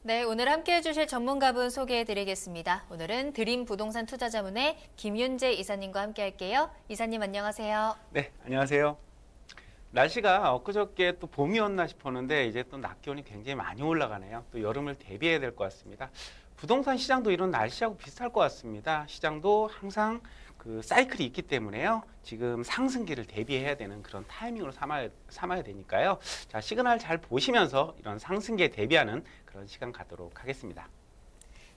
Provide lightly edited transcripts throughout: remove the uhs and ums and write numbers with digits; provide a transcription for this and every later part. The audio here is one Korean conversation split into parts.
네, 오늘 함께해 주실 전문가분 소개해 드리겠습니다. 오늘은 드림 부동산 투자자문의 김윤재 이사님과 함께 할게요. 이사님 안녕하세요. 네, 안녕하세요. 날씨가 엊그저께 또 봄이었나 싶었는데 이제 또 낮 기온이 굉장히 많이 올라가네요. 또 여름을 대비해야 될 것 같습니다. 부동산 시장도 이런 날씨하고 비슷할 것 같습니다. 시장도 항상 그 사이클이 있기 때문에요. 지금 상승기를 대비해야 되는 그런 타이밍으로 삼아야 되니까요. 자, 시그널 잘 보시면서 이런 상승기에 대비하는 그런 시간 갖도록 하겠습니다.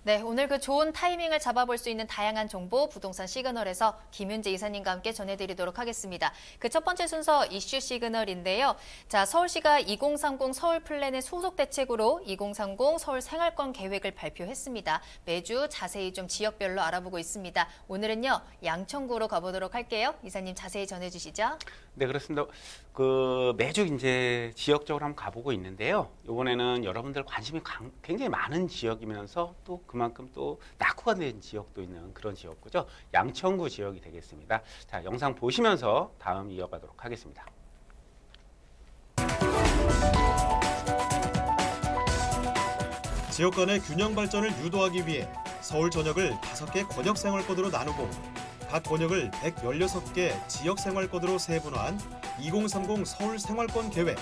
네, 오늘 그 좋은 타이밍을 잡아볼 수 있는 다양한 정보 부동산 시그널에서 김윤재 이사님과 함께 전해드리도록 하겠습니다. 그 첫 번째 순서 이슈 시그널인데요. 자, 서울시가 2030 서울 플랜의 소속 대책으로 2030 서울 생활권 계획을 발표했습니다. 매주 자세히 좀 지역별로 알아보고 있습니다. 오늘은요, 양천구로 가보도록 할게요. 이사님 자세히 전해주시죠. 네, 그렇습니다. 매주 이제 지역적으로 한번 가보고 있는데요. 이번에는 여러분들 관심이 굉장히 많은 지역이면서 또 그만큼 또 낙후가 된 지역도 있는 그런 지역구죠. 양천구 지역이 되겠습니다. 자, 영상 보시면서 다음 이어가도록 하겠습니다. 지역 간의 균형 발전을 유도하기 위해 서울 전역을 5개 권역생활권으로 나누고 각 권역을 116개 지역생활권으로 세분화한 2030 서울 생활권 계획.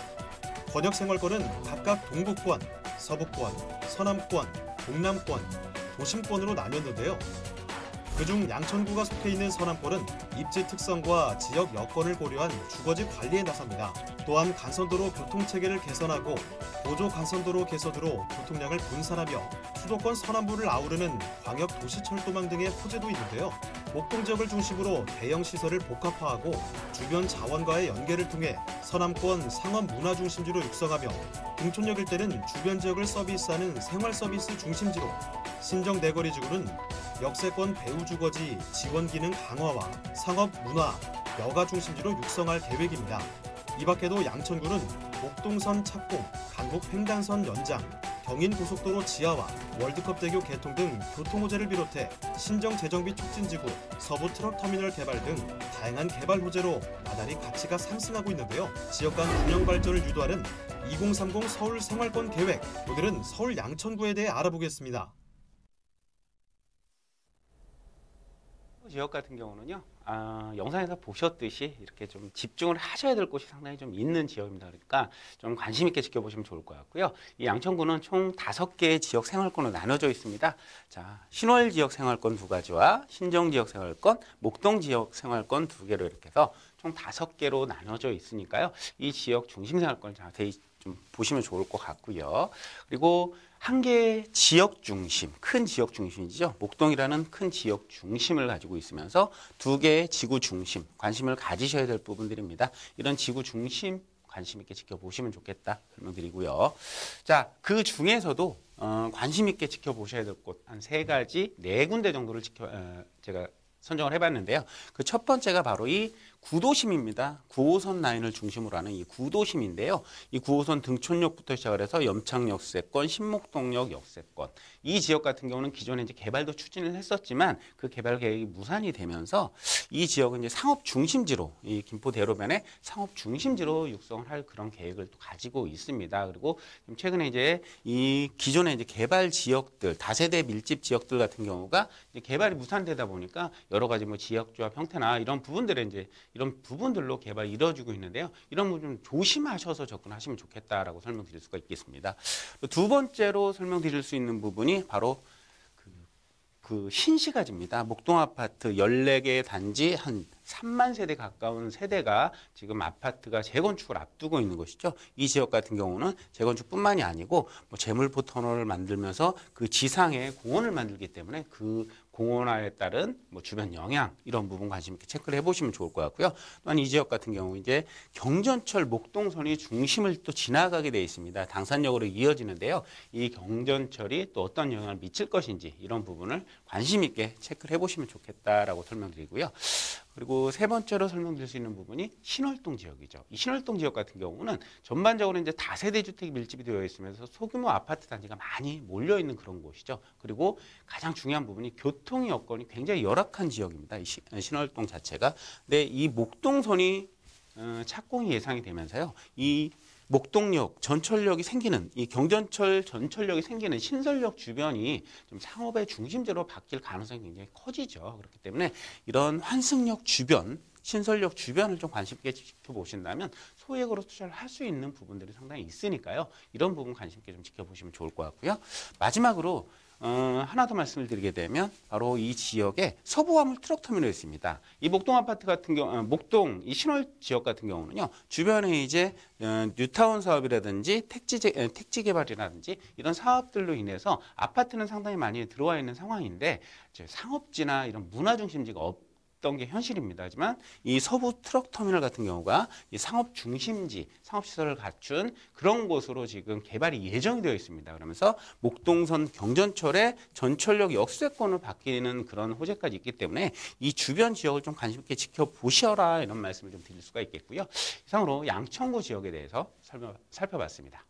권역생활권은 각각 동북권, 서북권, 서남권, 동남권, 도심권으로 나뉘었는데요. 그중 양천구가 속해 있는 서남권은 입지 특성과 지역 여건을 고려한 주거지 관리에 나섭니다. 또한 간선도로 교통체계를 개선하고 보조 간선도로 개선으로 교통량을 분산하며 수도권 서남부를 아우르는 광역도시철도망 등의 호재도 있는데요. 목동 지역을 중심으로 대형 시설을 복합화하고 주변 자원과의 연계를 통해 서남권 상업 문화 중심지로 육성하며 등촌역 일대는 주변 지역을 서비스하는 생활 서비스 중심지로, 신정 내거리 지구는 역세권 배후 주거지 지원 기능 강화와 상업 문화, 여가 중심지로 육성할 계획입니다. 이 밖에도 양천구는 목동선 착공, 강북 횡단선 연장, 경인고속도로 지하화, 월드컵대교 개통 등 교통호재를 비롯해 신정 재정비 촉진지구, 서부 트럭터미널 개발 등 다양한 개발 호재로 나날이 가치가 상승하고 있는데요. 지역 간 균형 발전을 유도하는 2030 서울 생활권 계획, 오늘은 서울 양천구에 대해 알아보겠습니다. 지역 같은 경우는요, 영상에서 보셨듯이 이렇게 좀 집중을 하셔야 될 곳이 상당히 좀 있는 지역입니다. 그러니까 좀 관심 있게 지켜보시면 좋을 것 같고요. 이 양천구는 총 5개의 지역 생활권으로 나눠져 있습니다. 자, 신월 지역 생활권 2가지와 신정 지역 생활권, 목동 지역 생활권 2개로 이렇게 해서 총 5개로 나눠져 있으니까요. 이 지역 중심 생활권을 자세히 좀 보시면 좋을 것 같고요. 그리고 한 개의 지역 중심, 큰 지역 중심이죠. 목동이라는 큰 지역 중심을 가지고 있으면서 2개의 지구 중심, 관심을 가지셔야 될 부분들입니다. 이런 지구 중심 관심 있게 지켜보시면 좋겠다 설명드리고요. 자, 그 중에서도 관심 있게 지켜보셔야 될 곳 한 3가지, 4군데 정도를 제가 선정을 해봤는데요. 그 첫 번째가 바로 이 구도심입니다. 9호선 라인을 중심으로 하는 이 구도심인데요. 이 9호선 등촌역부터 시작을 해서 염창 역세권, 신목동역 역세권. 이 지역 같은 경우는 기존에 이제 개발도 추진을 했었지만 그 개발 계획이 무산이 되면서 이 지역은 이제 상업 중심지로, 이 김포 대로변에 상업 중심지로 육성을 할 그런 계획을 또 가지고 있습니다. 그리고 최근에 이제 이 기존의 이제 개발 지역들, 다세대 밀집 지역들 같은 경우가 이제 개발이 무산되다 보니까 여러 가지 뭐 지역조합 형태나 이런 부분들로 개발이 이루어지고 있는데요. 이런 부분 좀 조심하셔서 접근하시면 좋겠다라고 설명드릴 수가 있겠습니다. 두 번째로 설명드릴 수 있는 부분이 바로 그 신시가지입니다. 목동 아파트 14개 단지 한 3만 세대 가까운 세대가 지금 아파트가 재건축을 앞두고 있는 것이죠. 이 지역 같은 경우는 재건축뿐만이 아니고 뭐 재물포 터널을 만들면서 그 지상에 공원을 만들기 때문에 그 공원화에 따른 뭐 주변 영향 이런 부분 관심 있게 체크를 해보시면 좋을 것 같고요. 또한 이 지역 같은 경우 이제 경전철 목동선이 중심을 또 지나가게 돼 있습니다. 당산역으로 이어지는데요. 이 경전철이 또 어떤 영향을 미칠 것인지 이런 부분을 관심 있게 체크를 해보시면 좋겠다라고 설명드리고요. 그리고 세 번째로 설명드릴 수 있는 부분이 신월동 지역이죠. 이 신월동 지역 같은 경우는 전반적으로 이제 다세대 주택이 밀집이 되어 있으면서 소규모 아파트 단지가 많이 몰려 있는 그런 곳이죠. 그리고 가장 중요한 부분이 교통 여건이 굉장히 열악한 지역입니다. 이 신월동 자체가. 근데 이 목동선이 착공이 예상이 되면서요. 이 목동역, 전철역이 생기는 이 경전철 전철역이 생기는 신설역 주변이 좀 상업의 중심지로 바뀔 가능성이 굉장히 커지죠. 그렇기 때문에 이런 환승역 주변, 신설역 주변을 좀 관심 있게 지켜보신다면 소액으로 투자를 할 수 있는 부분들이 상당히 있으니까요. 이런 부분 관심 있게 좀 지켜보시면 좋을 것 같고요. 마지막으로 하나 더 말씀을 드리게 되면 바로 이 지역에 서부화물 트럭 터미널이 있습니다. 이 목동 아파트 같은 경우, 목동 이 신월 지역 같은 경우는요, 주변에 이제 뉴타운 사업이라든지 택지 개발이라든지 이런 사업들로 인해서 아파트는 상당히 많이 들어와 있는 상황인데 이제 상업지나 이런 문화 중심지가 없던 게 현실입니다. 하지만 이 서부 트럭 터미널 같은 경우가 이 상업 중심지, 상업 시설을 갖춘 그런 곳으로 지금 개발이 예정이 되어 있습니다. 그러면서 목동선 경전철의 전철역 역세권을 바뀌는 그런 호재까지 있기 때문에 이 주변 지역을 좀 관심 있게 지켜보셔라 이런 말씀을 좀 드릴 수가 있겠고요. 이상으로 양천구 지역에 대해서 살펴봤습니다.